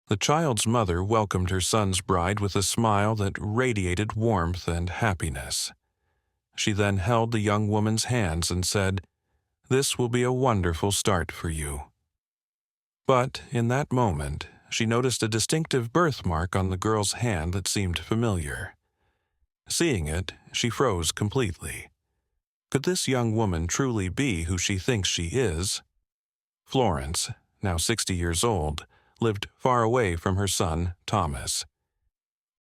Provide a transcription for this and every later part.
The child's mother welcomed her son's bride with a smile that radiated warmth and happiness. She then held the young woman's hands and said, "This will be a wonderful start for you." But in that moment, she noticed a distinctive birthmark on the girl's hand that seemed familiar. Seeing it, she froze completely. Could this young woman truly be who she thinks she is? Florence, now 60 years old, lived far away from her son, Thomas.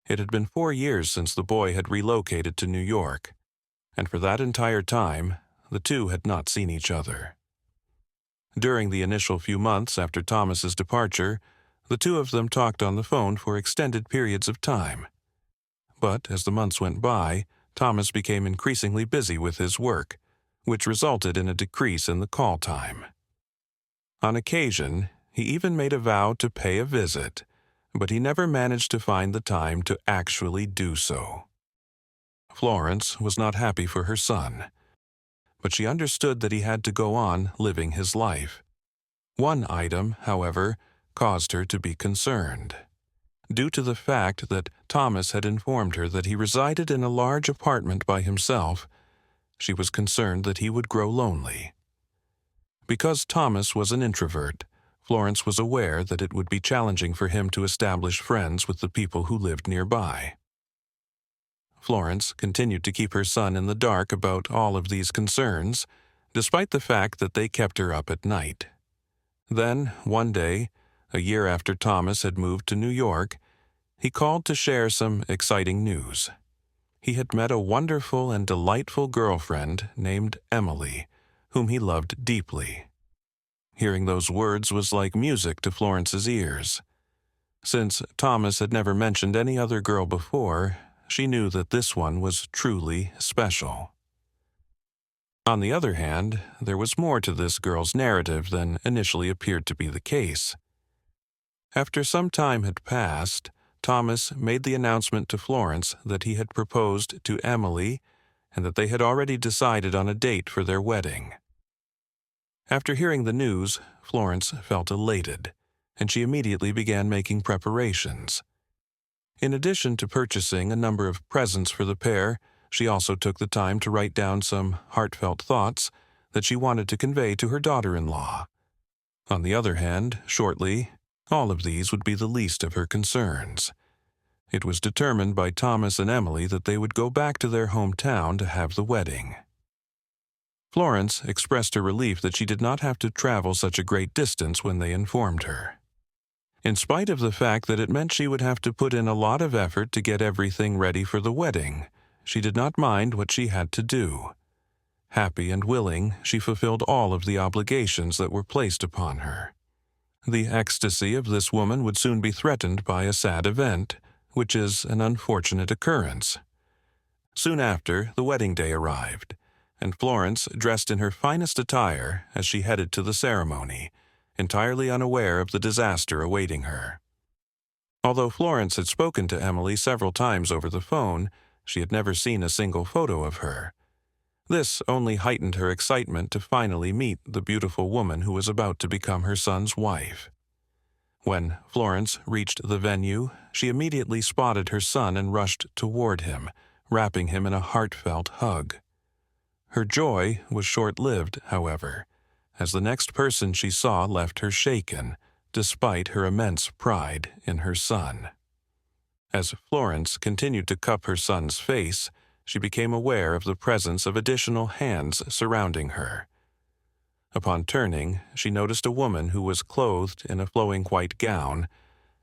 It had been 4 years since the boy had relocated to New York, and for that entire time, the two had not seen each other. During the initial few months after Thomas's departure, the two of them talked on the phone for extended periods of time. But as the months went by, Thomas became increasingly busy with his work, which resulted in a decrease in the call time. On occasion, he even made a vow to pay a visit, but he never managed to find the time to actually do so. Florence was not happy for her son, but she understood that he had to go on living his life. One item, however, caused her to be concerned. Due to the fact that Thomas had informed her that he resided in a large apartment by himself, she was concerned that he would grow lonely. Because Thomas was an introvert, Florence was aware that it would be challenging for him to establish friends with the people who lived nearby. Florence continued to keep her son in the dark about all of these concerns, despite the fact that they kept her up at night. Then, one day, a year after Thomas had moved to New York, he called to share some exciting news. He had met a wonderful and delightful girlfriend named Emily, whom he loved deeply. Hearing those words was like music to Florence's ears. Since Thomas had never mentioned any other girl before, she knew that this one was truly special. On the other hand, there was more to this girl's narrative than initially appeared to be the case. After some time had passed, Thomas made the announcement to Florence that he had proposed to Emily and that they had already decided on a date for their wedding. After hearing the news, Florence felt elated, and she immediately began making preparations. In addition to purchasing a number of presents for the pair, she also took the time to write down some heartfelt thoughts that she wanted to convey to her daughter-in-law. On the other hand, shortly, all of these would be the least of her concerns. It was determined by Thomas and Emily that they would go back to their hometown to have the wedding. Florence expressed her relief that she did not have to travel such a great distance when they informed her. In spite of the fact that it meant she would have to put in a lot of effort to get everything ready for the wedding, she did not mind what she had to do. Happy and willing, she fulfilled all of the obligations that were placed upon her. The ecstasy of this woman would soon be threatened by a sad event, which is an unfortunate occurrence. Soon after, the wedding day arrived, and Florence dressed in her finest attire as she headed to the ceremony, entirely unaware of the disaster awaiting her. Although Florence had spoken to Emily several times over the phone, she had never seen a single photo of her. This only heightened her excitement to finally meet the beautiful woman who was about to become her son's wife. When Florence reached the venue, she immediately spotted her son and rushed toward him, wrapping him in a heartfelt hug. Her joy was short-lived, however, as the next person she saw left her shaken, despite her immense pride in her son. As Florence continued to cup her son's face, she became aware of the presence of additional hands surrounding her. Upon turning, she noticed a woman who was clothed in a flowing white gown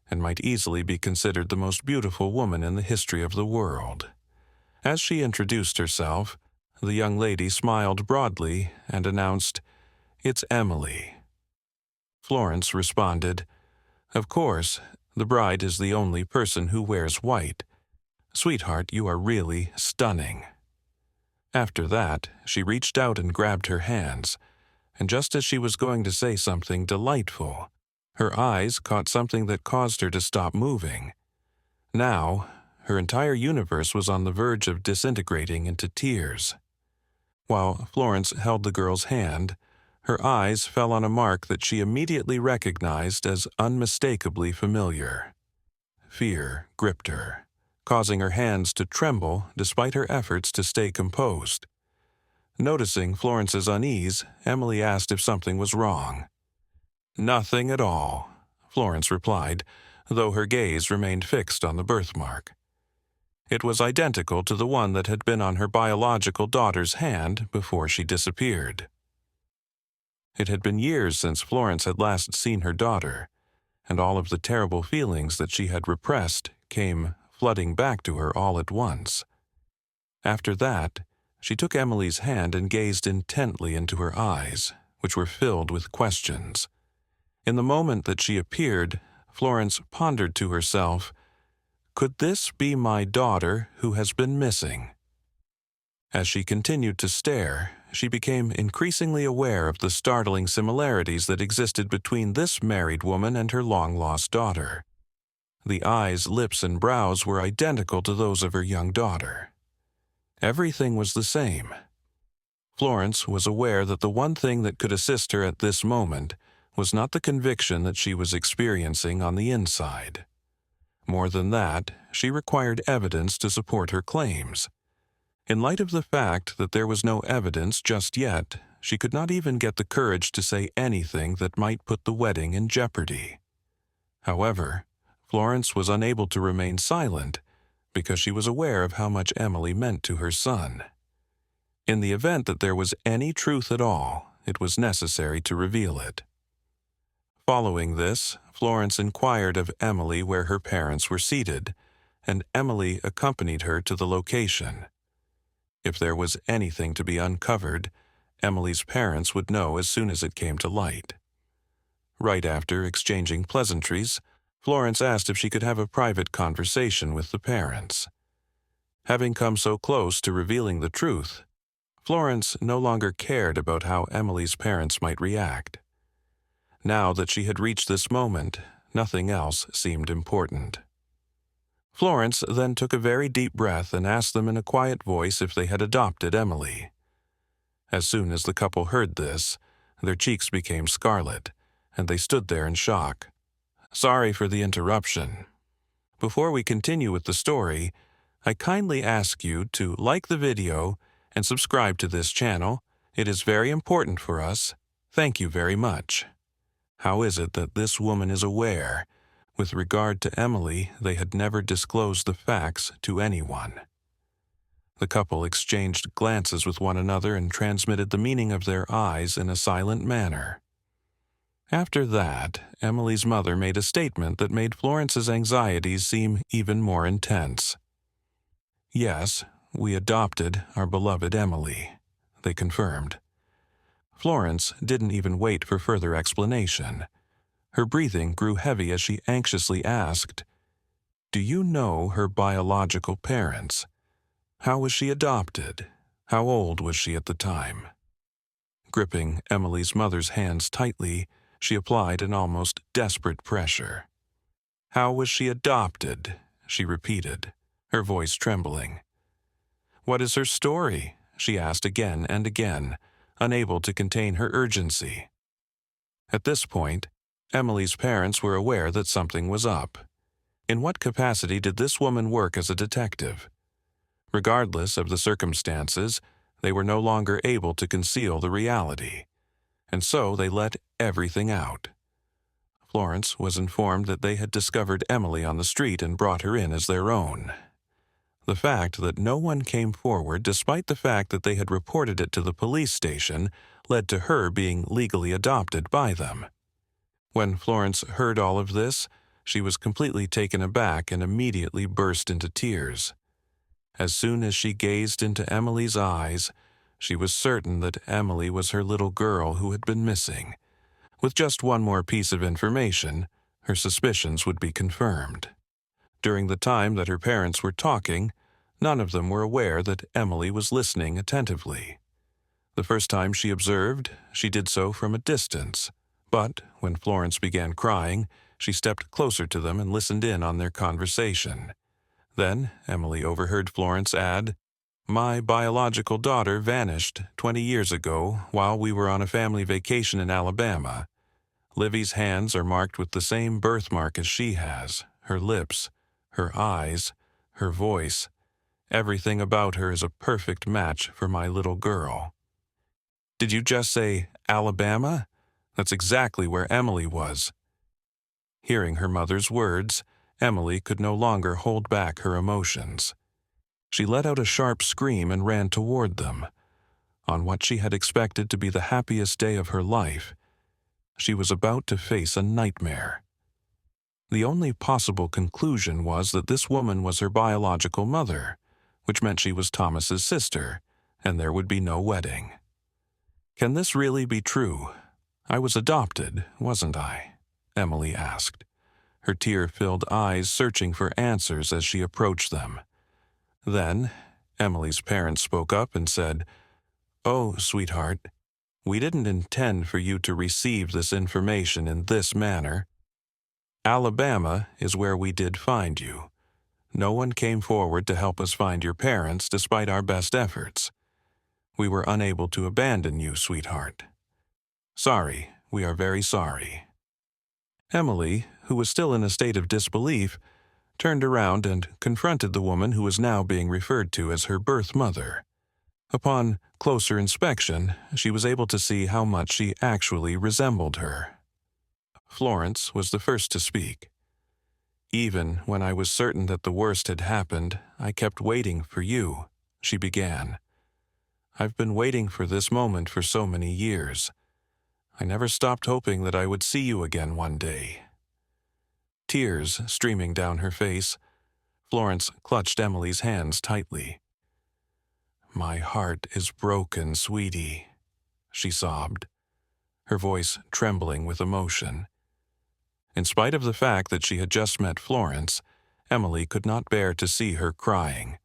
and might easily be considered the most beautiful woman in the history of the world. As she introduced herself, the young lady smiled broadly and announced, "It's Emily." Florence responded, "Of course, the bride is the only person who wears white. Sweetheart, you are really stunning." After that, she reached out and grabbed her hands, and just as she was going to say something delightful, her eyes caught something that caused her to stop moving. Now, her entire universe was on the verge of disintegrating into tears. While Florence held the girl's hand, Her eyes fell on a mark that she immediately recognized as unmistakably familiar. Fear gripped her, causing her hands to tremble despite her efforts to stay composed. Noticing Florence's unease, Emily asked if something was wrong. "Nothing at all," Florence replied, though her gaze remained fixed on the birthmark. It was identical to the one that had been on her biological daughter's hand before she disappeared. It had been years since Florence had last seen her daughter, and all of the terrible feelings that she had repressed came flooding back to her all at once. After that, she took Emily's hand and gazed intently into her eyes, which were filled with questions. In the moment that she appeared, Florence pondered to herself, "Could this be my daughter who has been missing?" As she continued to stare, she became increasingly aware of the startling similarities that existed between this married woman and her long-lost daughter. The eyes, lips, and brows were identical to those of her young daughter. Everything was the same. Florence was aware that the one thing that could assist her at this moment was not the conviction that she was experiencing on the inside. More than that, she required evidence to support her claims. In light of the fact that there was no evidence just yet, she could not even get the courage to say anything that might put the wedding in jeopardy. However, Florence was unable to remain silent because she was aware of how much Emily meant to her son. In the event that there was any truth at all, it was necessary to reveal it. Following this, Florence inquired of Emily where her parents were seated, and Emily accompanied her to the location. If there was anything to be uncovered, Emily's parents would know as soon as it came to light. Right after exchanging pleasantries, Florence asked if she could have a private conversation with the parents. Having come so close to revealing the truth, Florence no longer cared about how Emily's parents might react. Now that she had reached this moment, nothing else seemed important. Florence then took a very deep breath and asked them in a quiet voice if they had adopted Emily. As soon as the couple heard this, their cheeks became scarlet, and they stood there in shock. Sorry for the interruption. Before we continue with the story, I kindly ask you to like the video and subscribe to this channel. It is very important for us. Thank you very much. How is it that this woman is aware? With regard to Emily, they had never disclosed the facts to anyone. The couple exchanged glances with one another and transmitted the meaning of their eyes in a silent manner. After that, Emily's mother made a statement that made Florence's anxieties seem even more intense. "Yes, we adopted our beloved Emily," they confirmed. Florence didn't even wait for further explanation. Her breathing grew heavy as she anxiously asked, "Do you know her biological parents? How was she adopted? How old was she at the time?" Gripping Emily's mother's hands tightly, she applied an almost desperate pressure. "How was she adopted?" she repeated, her voice trembling. "What is her story?" she asked again and again, unable to contain her urgency. At this point, Emily's parents were aware that something was up. In what capacity did this woman work as a detective? Regardless of the circumstances, they were no longer able to conceal the reality, and so they let everything out. Florence was informed that they had discovered Emily on the street and brought her in as their own. The fact that no one came forward despite the fact that they had reported it to the police station led to her being legally adopted by them. When Florence heard all of this, she was completely taken aback and immediately burst into tears. As soon as she gazed into Emily's eyes, she was certain that Emily was her little girl who had been missing. With just one more piece of information, her suspicions would be confirmed. During the time that her parents were talking, none of them were aware that Emily was listening attentively. The first time she observed, she did so from a distance, but when Florence began crying, she stepped closer to them and listened in on their conversation. Then Emily overheard Florence add, My biological daughter vanished 20 years ago while we were on a family vacation in Alabama. Livy's hands are marked with the same birthmark as she has. Her lips, her eyes, her voice. Everything about her is a perfect match for my little girl. Did you just say Alabama? That's exactly where Emily was. Hearing her mother's words, Emily could no longer hold back her emotions. She let out a sharp scream and ran toward them. On what she had expected to be the happiest day of her life, she was about to face a nightmare. The only possible conclusion was that this woman was her biological mother, which meant she was Thomas's sister, and there would be no wedding. Can this really be true? I was adopted, wasn't I? Emily asked, her tear-filled eyes searching for answers as she approached them. Then, Emily's parents spoke up and said, "Oh, sweetheart, we didn't intend for you to receive this information in this manner. Alabama is where we did find you. No one came forward to help us find your parents despite our best efforts. We were unable to abandon you, sweetheart. Sorry, we are very sorry." Emily, who was still in a state of disbelief, turned around and confronted the woman who was now being referred to as her birth mother. Upon closer inspection, she was able to see how much she actually resembled her. Florence was the first to speak. "Even when I was certain that the worst had happened, I kept waiting for you," she began. "I've been waiting for this moment for so many years. I never stopped hoping that I would see you again one day." Tears streaming down her face, Florence clutched Emily's hands tightly. "My heart is broken, sweetie," she sobbed, her voice trembling with emotion. In spite of the fact that she had just met Florence, Emily could not bear to see her crying.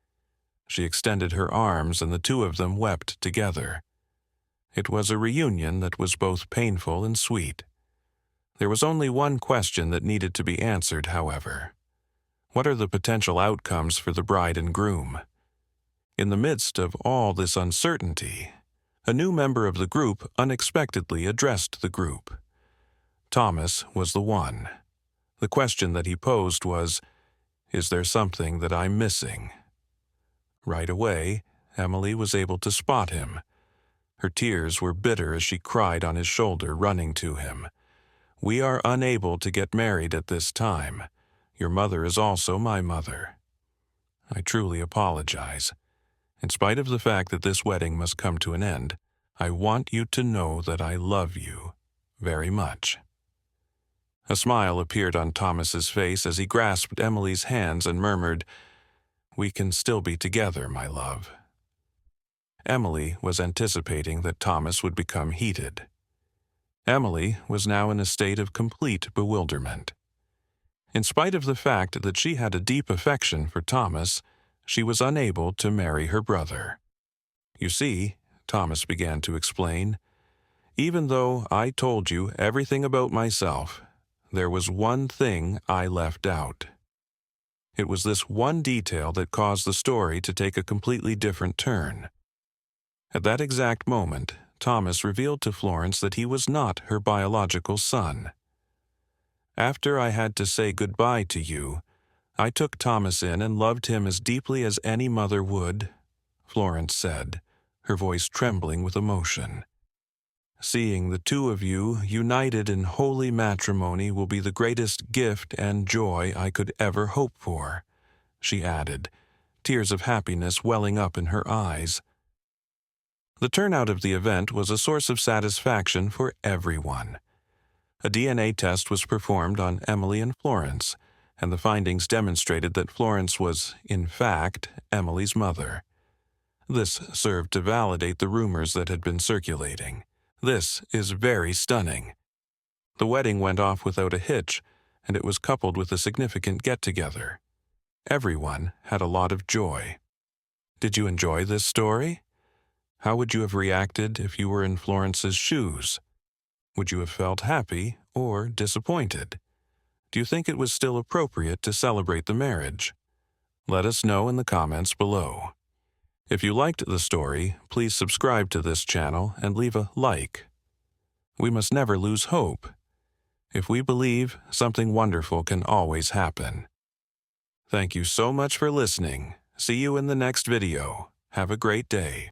She extended her arms and the two of them wept together. It was a reunion that was both painful and sweet. There was only one question that needed to be answered, however. What are the potential outcomes for the bride and groom? In the midst of all this uncertainty, a new member of the group unexpectedly addressed the group. Thomas was the one. The question that he posed was, "Is there something that I'm missing?" Right away, Emily was able to spot him. Her tears were bitter as she cried on his shoulder, running to him. "We are unable to get married at this time. Your mother is also my mother. I truly apologize. In spite of the fact that this wedding must come to an end, I want you to know that I love you very much." A smile appeared on Thomas's face as he grasped Emily's hands and murmured, "We can still be together, my love." Emily was anticipating that Thomas would become heated. Emily was now in a state of complete bewilderment. In spite of the fact that she had a deep affection for Thomas, she was unable to marry her brother. "You see," Thomas began to explain, "even though I told you everything about myself, there was one thing I left out." It was this one detail that caused the story to take a completely different turn. At that exact moment, Thomas revealed to Florence that he was not her biological son. "After I had to say goodbye to you, I took Thomas in and loved him as deeply as any mother would," Florence said, her voice trembling with emotion. "Seeing the two of you united in holy matrimony will be the greatest gift and joy I could ever hope for," she added, tears of happiness welling up in her eyes. The turnout of the event was a source of satisfaction for everyone. A DNA test was performed on Emily and Florence, and the findings demonstrated that Florence was, in fact, Emily's mother. This served to validate the rumors that had been circulating. This is very stunning. The wedding went off without a hitch, and it was coupled with a significant get-together. Everyone had a lot of joy. Did you enjoy this story? How would you have reacted if you were in Florence's shoes? Would you have felt happy or disappointed? Do you think it was still appropriate to celebrate the marriage? Let us know in the comments below. If you liked the story, please subscribe to this channel and leave a like. We must never lose hope. If we believe, something wonderful can always happen. Thank you so much for listening. See you in the next video. Have a great day.